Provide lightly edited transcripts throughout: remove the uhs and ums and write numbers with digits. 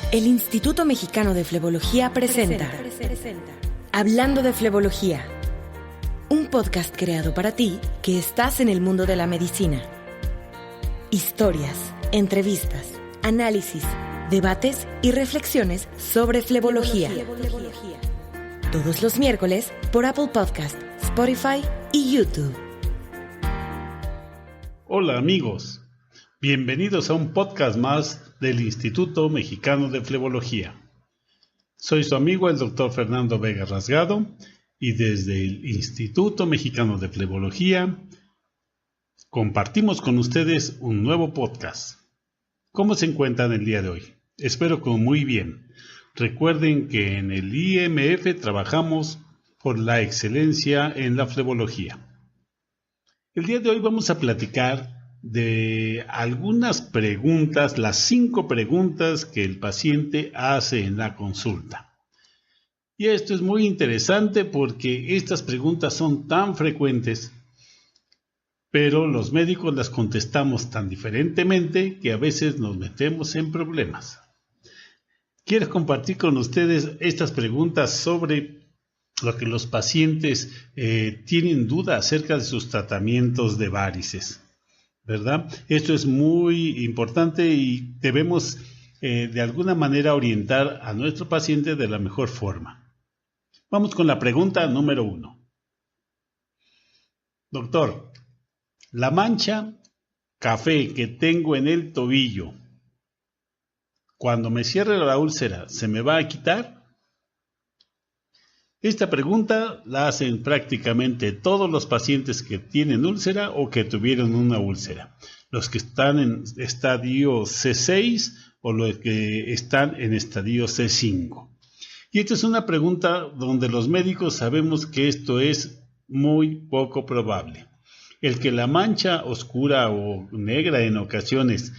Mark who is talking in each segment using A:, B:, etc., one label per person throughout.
A: El Instituto Mexicano de Flebología presenta Hablando de Flebología, un podcast creado para ti que estás en el mundo de la medicina. Historias, entrevistas, análisis, debates y reflexiones sobre flebología. Todos los miércoles por Apple Podcast, Spotify y YouTube.
B: Hola amigos, bienvenidos a un podcast más del Instituto Mexicano de Flebología. Soy su amigo el Dr. Fernando Vega Rasgado y desde el Instituto Mexicano de Flebología compartimos con ustedes un nuevo podcast. ¿Cómo se encuentran el día de hoy? Espero que muy bien. Recuerden que en el IMF trabajamos por la excelencia en la flebología. El día de hoy vamos a platicar de algunas preguntas, las 5 preguntas que el paciente hace en la consulta. Y esto es muy interesante porque estas preguntas son tan frecuentes, pero los médicos las contestamos tan diferentemente que a veces nos metemos en problemas. Quiero compartir con ustedes estas preguntas sobre lo que los pacientes tienen duda acerca de sus tratamientos de varices, ¿verdad? Esto es muy importante y debemos de alguna manera orientar a nuestro paciente de la mejor forma. Vamos con la pregunta número 1. Doctor, la mancha café que tengo en el tobillo, cuando me cierre la úlcera, ¿se me va a quitar? Esta pregunta la hacen prácticamente todos los pacientes que tienen úlcera o que tuvieron una úlcera. Los que están en estadio C6 o los que están en estadio C5. Y esta es una pregunta donde los médicos sabemos que esto es muy poco probable. El que la mancha oscura o negra en ocasiones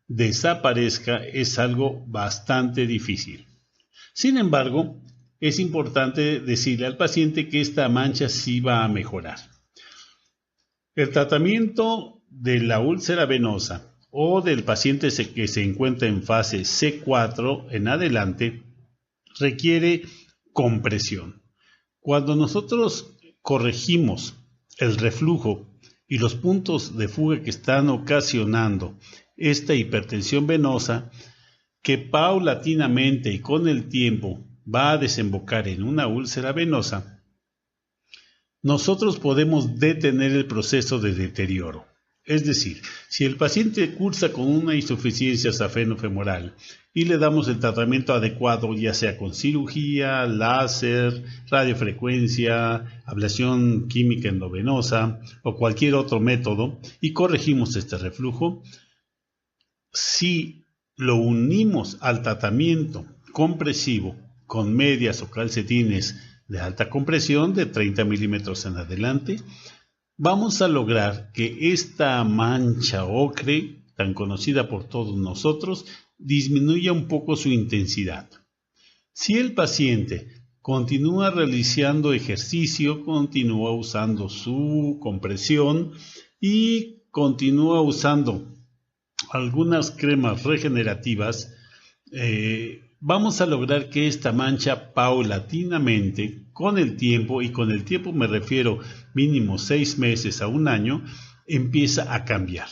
B: desaparezca es algo bastante difícil. Sin embargo, es importante decirle al paciente que esta mancha sí va a mejorar. El tratamiento de la úlcera venosa o del paciente que se encuentra en fase C4 en adelante requiere compresión. Cuando nosotros corregimos el reflujo y los puntos de fuga que están ocasionando esta hipertensión venosa, que paulatinamente y con el tiempo va a desembocar en una úlcera venosa, nosotros podemos detener el proceso de deterioro. Es decir, si el paciente cursa con una insuficiencia safenofemoral y le damos el tratamiento adecuado, ya sea con cirugía, láser, radiofrecuencia, ablación química endovenosa o cualquier otro método, y corregimos este reflujo, si lo unimos al tratamiento compresivo con medias o calcetines de alta compresión de 30 milímetros en adelante, vamos a lograr que esta mancha ocre, tan conocida por todos nosotros, disminuya un poco su intensidad. Si el paciente continúa realizando ejercicio, continúa usando su compresión y continúa usando algunas cremas regenerativas, vamos a lograr que esta mancha paulatinamente, con el tiempo, y con el tiempo me refiero mínimo 6 meses a 1 año, empieza a cambiar.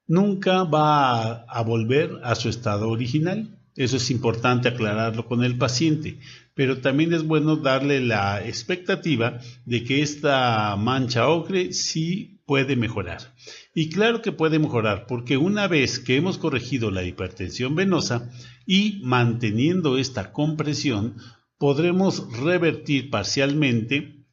B: Nunca va a volver a su estado original. Eso es importante aclararlo con el paciente, pero también es bueno darle la expectativa de que esta mancha ocre sí puede mejorar. Y claro que puede mejorar, porque una vez que hemos corregido la hipertensión venosa y manteniendo esta compresión, podremos revertir parcialmente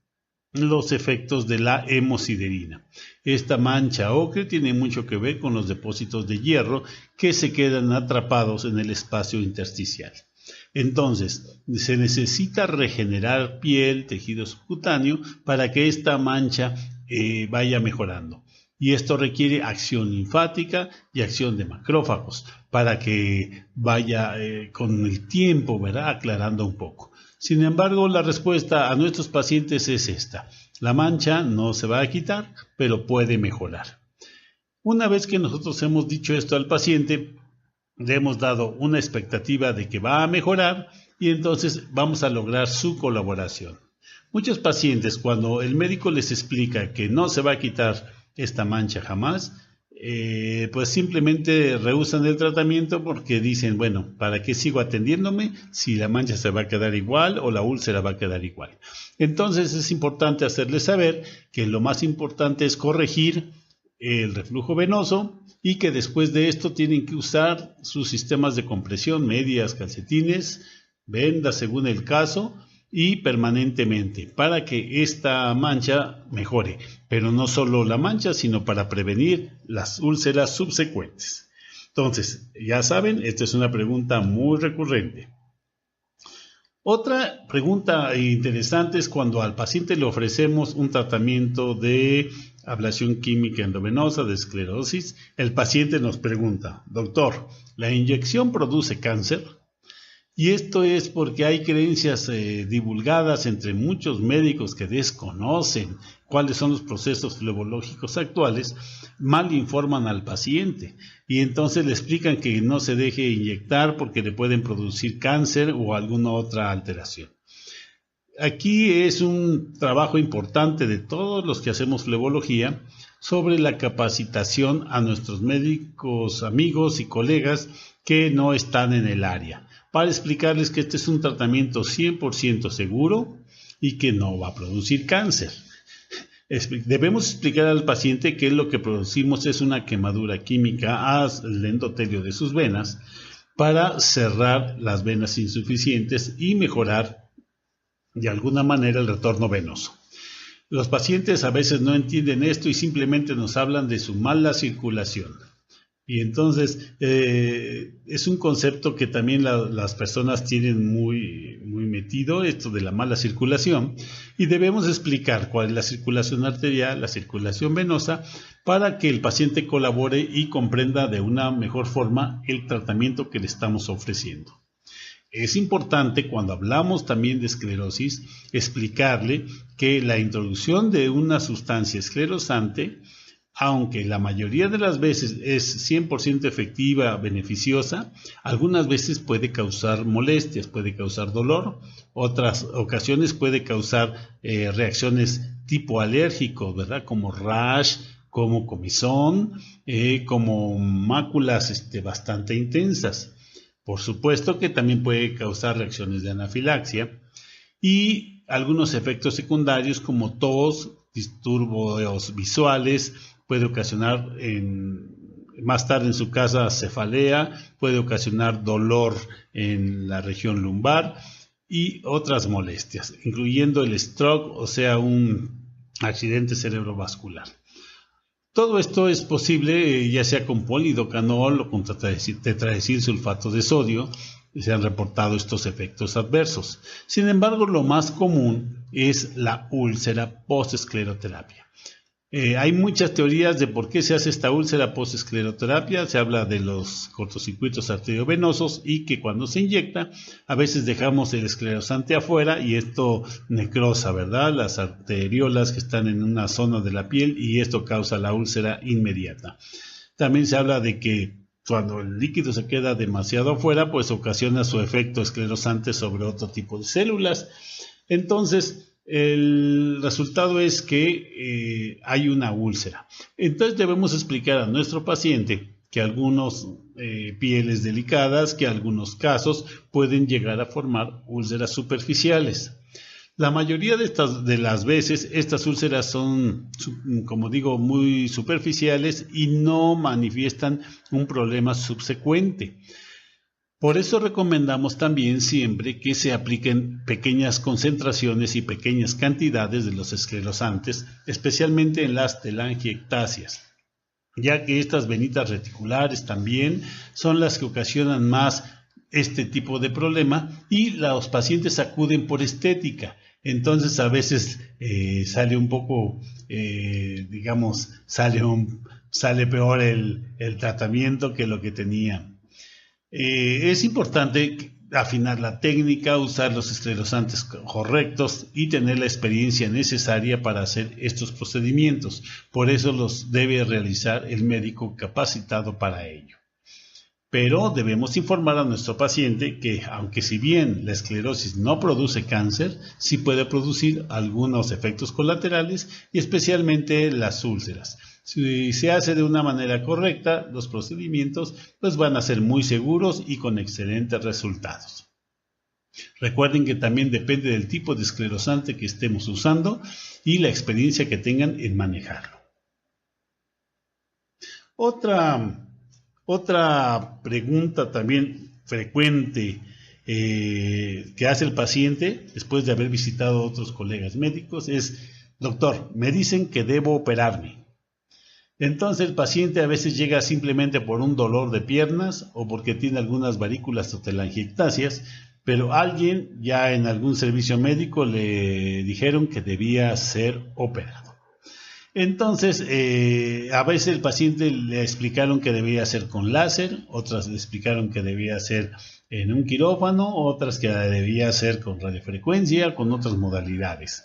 B: los efectos de la hemosiderina. Esta mancha ocre tiene mucho que ver con los depósitos de hierro que se quedan atrapados en el espacio intersticial. Entonces, se necesita regenerar piel, tejido subcutáneo para que esta mancha vaya mejorando. Y esto requiere acción linfática y acción de macrófagos para que vaya con el tiempo, ¿verdad?, aclarando un poco. Sin embargo, la respuesta a nuestros pacientes es esta. La mancha no se va a quitar, pero puede mejorar. Una vez que nosotros hemos dicho esto al paciente, le hemos dado una expectativa de que va a mejorar y entonces vamos a lograr su colaboración. Muchos pacientes, cuando el médico les explica que no se va a quitar esta mancha jamás, pues simplemente rehúsan el tratamiento porque dicen, bueno, ¿para qué sigo atendiéndome si la mancha se va a quedar igual o la úlcera va a quedar igual? Entonces es importante hacerles saber que lo más importante es corregir el reflujo venoso y que después de esto tienen que usar sus sistemas de compresión, medias, calcetines, vendas según el caso y permanentemente para que esta mancha mejore, pero no solo la mancha, sino para prevenir las úlceras subsecuentes. Entonces, ya saben, esta es una pregunta muy recurrente. Otra pregunta interesante es cuando al paciente le ofrecemos un tratamiento de ablación química endovenosa de esclerosis, el paciente nos pregunta, doctor, ¿la inyección produce cáncer? Y esto es porque hay creencias divulgadas entre muchos médicos que desconocen cuáles son los procesos flebológicos actuales, mal informan al paciente y entonces le explican que no se deje inyectar porque le pueden producir cáncer o alguna otra alteración. Aquí es un trabajo importante de todos los que hacemos flebología sobre la capacitación a nuestros médicos, amigos y colegas que no están en el área, para explicarles que este es un tratamiento 100% seguro y que no va a producir cáncer. Debemos explicar al paciente que lo que producimos es una quemadura química al endotelio de sus venas para cerrar las venas insuficientes y mejorar de alguna manera el retorno venoso. Los pacientes a veces no entienden esto y simplemente nos hablan de su mala circulación. Y entonces es un concepto que también las personas tienen muy metido, esto de la mala circulación, y debemos explicar cuál es la circulación arterial, la circulación venosa, para que el paciente colabore y comprenda de una mejor forma el tratamiento que le estamos ofreciendo. Es importante cuando hablamos también de esclerosis explicarle que la introducción de una sustancia esclerosante, aunque la mayoría de las veces es 100% efectiva, beneficiosa, algunas veces puede causar molestias, puede causar dolor, otras ocasiones puede causar reacciones tipo alérgico, ¿verdad? Como rash, como comezón, como máculas bastante intensas. Por supuesto que también puede causar reacciones de anafilaxia y algunos efectos secundarios como tos, disturbios visuales, puede ocasionar más tarde en su casa cefalea, puede ocasionar dolor en la región lumbar y otras molestias, incluyendo el stroke, o sea, un accidente cerebrovascular. Todo esto es posible ya sea con polidocanol o con tetraacilsulfato de sodio, se han reportado estos efectos adversos. Sin embargo, lo más común es la úlcera post-escleroterapia. Hay muchas teorías de por qué se hace esta úlcera post-escleroterapia. Se habla de los cortocircuitos arteriovenosos y que cuando se inyecta, a veces dejamos el esclerosante afuera y esto necrosa, ¿verdad? Las arteriolas que están en una zona de la piel y esto causa la úlcera inmediata. También se habla de que cuando el líquido se queda demasiado afuera, pues ocasiona su efecto esclerosante sobre otro tipo de células. Entonces, el resultado es que hay una úlcera. Entonces debemos explicar a nuestro paciente que algunos pieles delicadas, que algunos casos pueden llegar a formar úlceras superficiales. La mayoría de las veces estas úlceras son, como digo, muy superficiales y no manifiestan un problema subsecuente. Por eso recomendamos también siempre que se apliquen pequeñas concentraciones y pequeñas cantidades de los esclerosantes, especialmente en las telangiectasias, ya que estas venitas reticulares también son las que ocasionan más este tipo de problema y los pacientes acuden por estética. Entonces a veces sale un poco, sale peor el tratamiento que lo que tenía. Es importante afinar la técnica, usar los esclerosantes correctos y tener la experiencia necesaria para hacer estos procedimientos. Por eso los debe realizar el médico capacitado para ello. Pero debemos informar a nuestro paciente que, aunque si bien la esclerosis no produce cáncer, sí puede producir algunos efectos colaterales y especialmente las úlceras. Si se hace de una manera correcta, los procedimientos pues van a ser muy seguros y con excelentes resultados. Recuerden que también depende del tipo de esclerosante que estemos usando y la experiencia que tengan en manejarlo. Otra pregunta también frecuente que hace el paciente después de haber visitado a otros colegas médicos es: doctor, me dicen que debo operarme. Entonces el paciente a veces llega simplemente por un dolor de piernas o porque tiene algunas varículas o telangiectasias, pero alguien ya en algún servicio médico le dijeron que debía ser operado. Entonces, a veces el paciente le explicaron que debía ser con láser, otras le explicaron que debía ser en un quirófano, otras que debía ser con radiofrecuencia, con otras modalidades.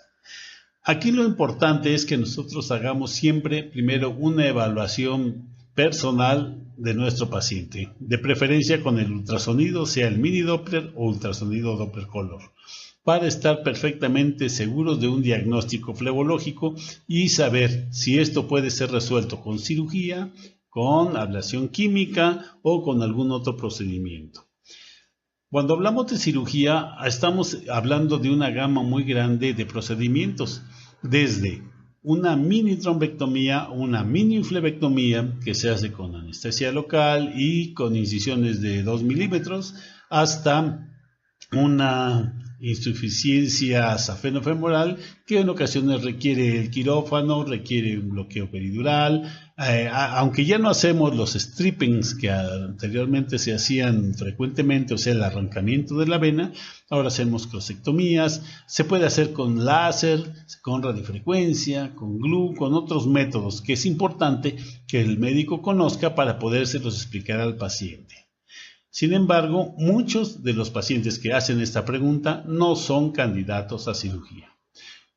B: Aquí lo importante es que nosotros hagamos siempre primero una evaluación personal de nuestro paciente, de preferencia con el ultrasonido, sea el mini Doppler o ultrasonido Doppler Color, para estar perfectamente seguros de un diagnóstico flebológico y saber si esto puede ser resuelto con cirugía, con ablación química o con algún otro procedimiento. Cuando hablamos de cirugía, estamos hablando de una gama muy grande de procedimientos, desde una mini trombectomía, una mini flebectomía que se hace con anestesia local y con incisiones de 2 milímetros, hasta una insuficiencia safenofemoral que en ocasiones requiere el quirófano, requiere un bloqueo peridural, aunque ya no hacemos los strippings que anteriormente se hacían frecuentemente, o sea el arrancamiento de la vena, ahora hacemos crosectomías, se puede hacer con láser, con radiofrecuencia, con glue, con otros métodos que es importante que el médico conozca para podérselos explicar al paciente. Sin embargo, muchos de los pacientes que hacen esta pregunta no son candidatos a cirugía.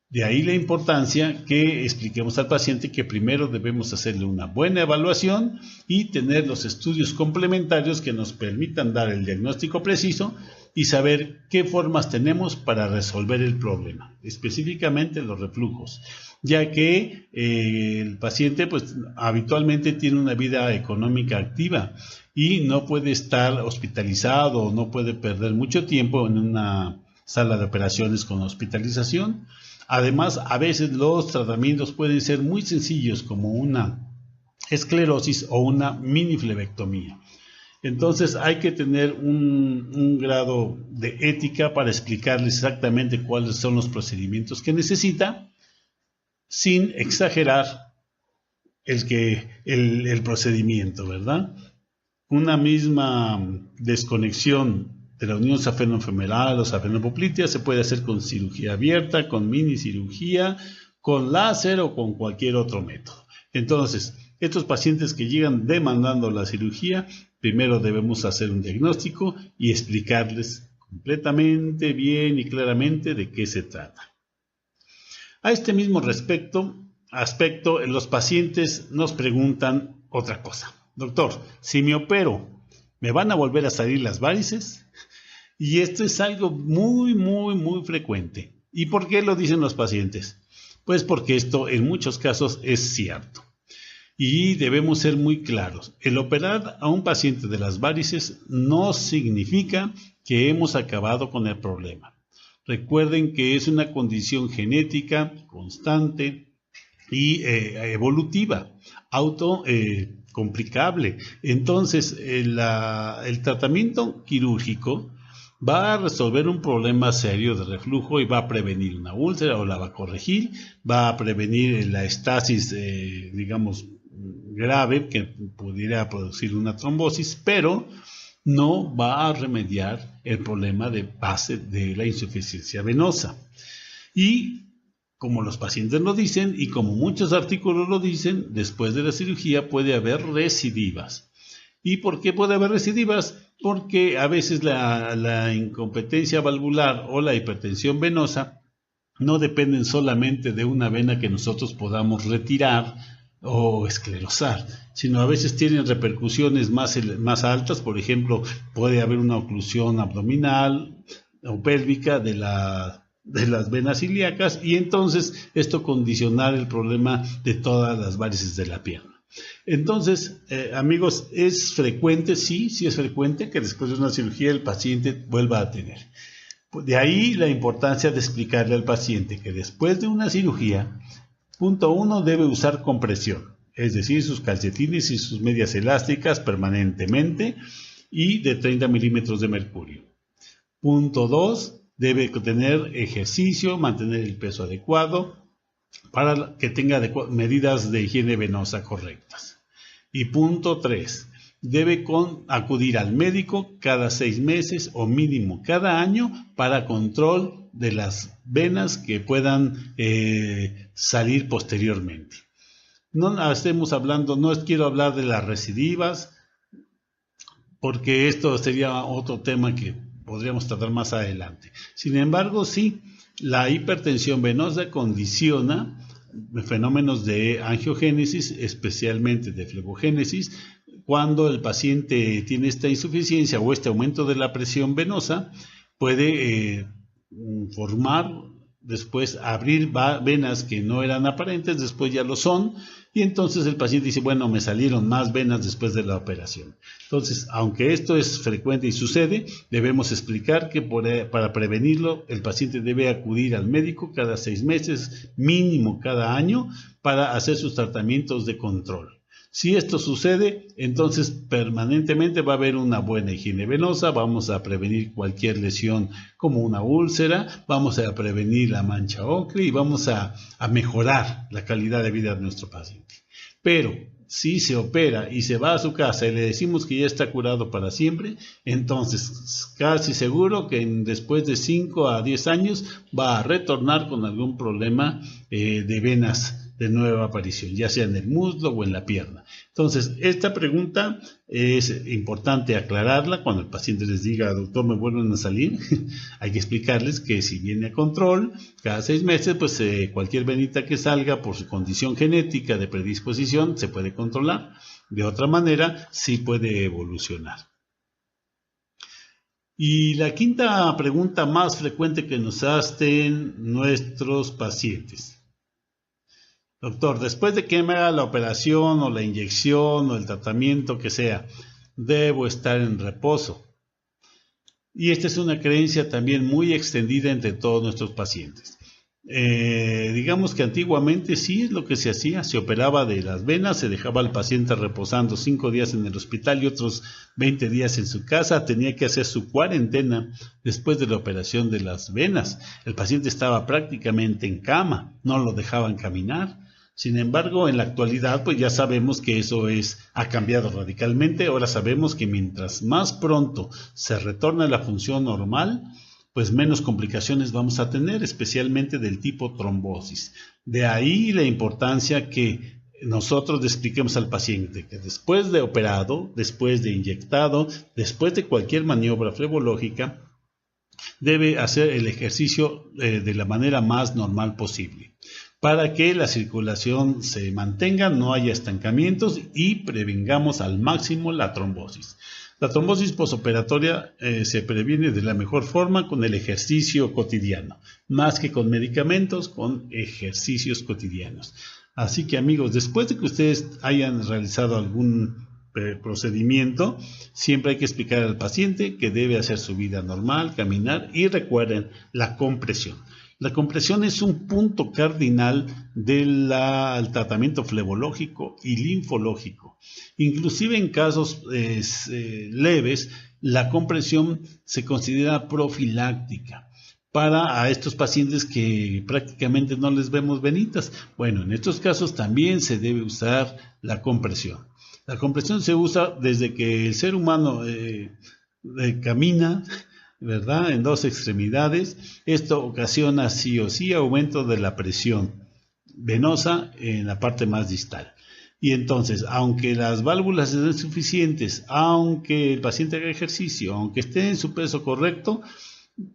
B: De ahí la importancia que expliquemos al paciente que primero debemos hacerle una buena evaluación y tener los estudios complementarios que nos permitan dar el diagnóstico preciso y saber qué formas tenemos para resolver el problema, específicamente los reflujos, ya que el paciente pues habitualmente tiene una vida económica activa y no puede estar hospitalizado o no puede perder mucho tiempo en una sala de operaciones con hospitalización. Además, a veces los tratamientos pueden ser muy sencillos, como una esclerosis o una mini flebectomía. Entonces hay que tener un grado de ética para explicarles exactamente cuáles son los procedimientos que necesita, sin exagerar el procedimiento, ¿verdad? Una misma desconexión de la unión safenofemoral o safenopoplitea se puede hacer con cirugía abierta, con mini cirugía, con láser o con cualquier otro método. Entonces, estos pacientes que llegan demandando la cirugía, primero debemos hacer un diagnóstico y explicarles completamente bien y claramente de qué se trata. A este mismo aspecto, los pacientes nos preguntan otra cosa. Doctor, si me opero, ¿me van a volver a salir las varices? Y esto es algo muy, muy, muy frecuente. ¿Y por qué lo dicen los pacientes? Pues porque esto en muchos casos es cierto. Y debemos ser muy claros. El operar a un paciente de las varices no significa que hemos acabado con el problema. Recuerden que es una condición genética constante y evolutiva, complicable. Entonces, el tratamiento quirúrgico va a resolver un problema serio de reflujo y va a prevenir una úlcera o la va a corregir, va a prevenir la estasis, grave que pudiera producir una trombosis, pero no va a remediar el problema de base de la insuficiencia venosa. Y como los pacientes lo dicen y como muchos artículos lo dicen, después de la cirugía puede haber recidivas. ¿Y por qué puede haber recidivas? Porque a veces la incompetencia valvular o la hipertensión venosa no dependen solamente de una vena que nosotros podamos retirar o esclerosar, sino a veces tienen repercusiones más altas. Por ejemplo, puede haber una oclusión abdominal o pélvica de las venas ilíacas, y entonces esto condicionar el problema de todas las varices de la pierna. Entonces, amigos, ¿es frecuente? Sí es frecuente que después de una cirugía el paciente vuelva a tener. De ahí la importancia de explicarle al paciente que después de una cirugía, punto 1, debe usar compresión, es decir, sus calcetines y sus medias elásticas permanentemente y de 30 milímetros de mercurio. Punto 2, debe tener ejercicio, mantener el peso adecuado para que tenga medidas de higiene venosa correctas. Y punto 3, debe acudir al médico cada 6 meses o mínimo cada año para control de las venas que puedan salir posteriormente. No quiero hablar de las recidivas, porque esto sería otro tema que podríamos tratar más adelante. Sin embargo, sí, la hipertensión venosa condiciona fenómenos de angiogénesis, especialmente de flebogénesis. Cuando el paciente tiene esta insuficiencia o este aumento de la presión venosa, puede abrir venas que no eran aparentes, después ya lo son, y entonces el paciente dice, bueno, me salieron más venas después de la operación. Entonces, aunque esto es frecuente y sucede, debemos explicar que para prevenirlo, el paciente debe acudir al médico cada 6 meses, mínimo cada año, para hacer sus tratamientos de control. Si esto sucede, entonces permanentemente va a haber una buena higiene venosa, vamos a prevenir cualquier lesión como una úlcera, vamos a prevenir la mancha ocre y vamos a mejorar la calidad de vida de nuestro paciente. Pero si se opera y se va a su casa y le decimos que ya está curado para siempre, entonces casi seguro que después de 5 a 10 años va a retornar con algún problema de venas de nueva aparición, ya sea en el muslo o en la pierna. Entonces, esta pregunta es importante aclararla cuando el paciente les diga, doctor, ¿me vuelven a salir? Hay que explicarles que si viene a control, cada 6 meses, pues cualquier venita que salga por su condición genética de predisposición se puede controlar. De otra manera, sí puede evolucionar. Y la quinta pregunta más frecuente que nos hacen nuestros pacientes. Doctor, después de que me haga la operación o la inyección o el tratamiento que sea, debo estar en reposo. Y esta es una creencia también muy extendida entre todos nuestros pacientes. Digamos que antiguamente sí es lo que se hacía, se operaba de las venas, se dejaba al paciente reposando 5 días en el hospital y otros 20 días en su casa, tenía que hacer su cuarentena después de la operación de las venas. El paciente estaba prácticamente en cama, no lo dejaban caminar. Sin embargo, en la actualidad, pues ya sabemos que eso ha cambiado radicalmente. Ahora sabemos que mientras más pronto se retorne a la función normal, pues menos complicaciones vamos a tener, especialmente del tipo trombosis. De ahí la importancia que nosotros le expliquemos al paciente que después de operado, después de inyectado, después de cualquier maniobra flebológica, debe hacer el ejercicio de la manera más normal posible, para que la circulación se mantenga, no haya estancamientos y prevengamos al máximo la trombosis. La trombosis posoperatoria se previene de la mejor forma con el ejercicio cotidiano, más que con medicamentos, con ejercicios cotidianos. Así que amigos, después de que ustedes hayan realizado algún procedimiento, siempre hay que explicar al paciente que debe hacer su vida normal, caminar y recuerden la compresión. La compresión es un punto cardinal del tratamiento flebológico y linfológico. Inclusive en casos leves, la compresión se considera profiláctica para estos pacientes que prácticamente no les vemos venitas. Bueno, en estos casos también se debe usar la compresión. La compresión se usa desde que el ser humano camina, ¿verdad?, en 2 extremidades. Esto ocasiona sí o sí aumento de la presión venosa en la parte más distal. Y entonces, aunque las válvulas sean suficientes, aunque el paciente haga ejercicio, aunque esté en su peso correcto,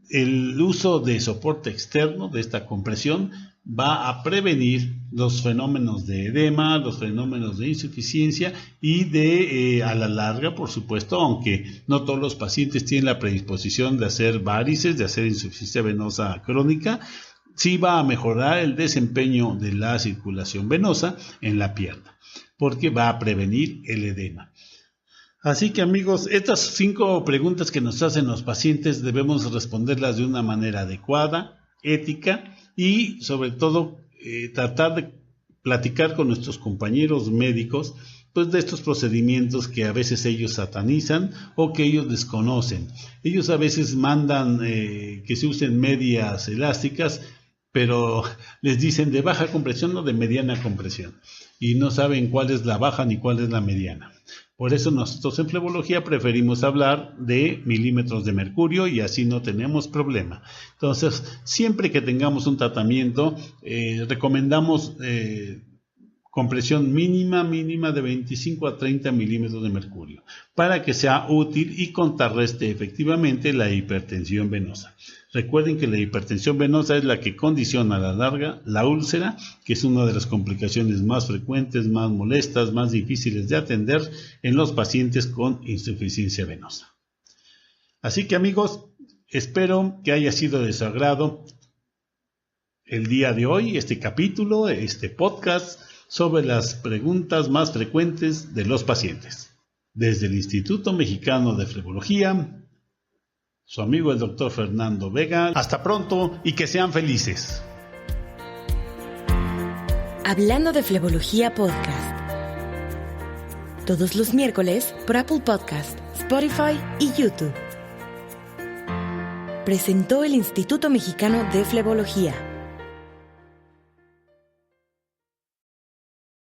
B: el uso de soporte externo de esta compresión va a prevenir los fenómenos de edema, los fenómenos de insuficiencia y a la larga, por supuesto, aunque no todos los pacientes tienen la predisposición de hacer varices, de hacer insuficiencia venosa crónica, sí va a mejorar el desempeño de la circulación venosa en la pierna, porque va a prevenir el edema. Así que amigos, estas 5 preguntas que nos hacen los pacientes debemos responderlas de una manera adecuada, ética y sobre todo tratar de platicar con nuestros compañeros médicos pues de estos procedimientos que a veces ellos satanizan o que ellos desconocen. Ellos a veces mandan que se usen medias elásticas, pero les dicen de baja compresión o de mediana compresión y no saben cuál es la baja ni cuál es la mediana. Por eso nosotros en flebología preferimos hablar de milímetros de mercurio y así no tenemos problema. Entonces, siempre que tengamos un tratamiento, recomendamos compresión mínima de 25 a 30 milímetros de mercurio para que sea útil y contrarreste efectivamente la hipertensión venosa. Recuerden que la hipertensión venosa es la que condiciona a la larga la úlcera, que es una de las complicaciones más frecuentes, más molestas, más difíciles de atender en los pacientes con insuficiencia venosa. Así que amigos, espero que haya sido de su agrado el día de hoy, este capítulo, este podcast sobre las preguntas más frecuentes de los pacientes. Desde el Instituto Mexicano de Flebología, su amigo el Dr. Fernando Vega. Hasta pronto y que sean felices.
A: Hablando de Flebología Podcast. Todos los miércoles por Apple Podcast, Spotify y YouTube. Presentó el Instituto Mexicano de Flebología.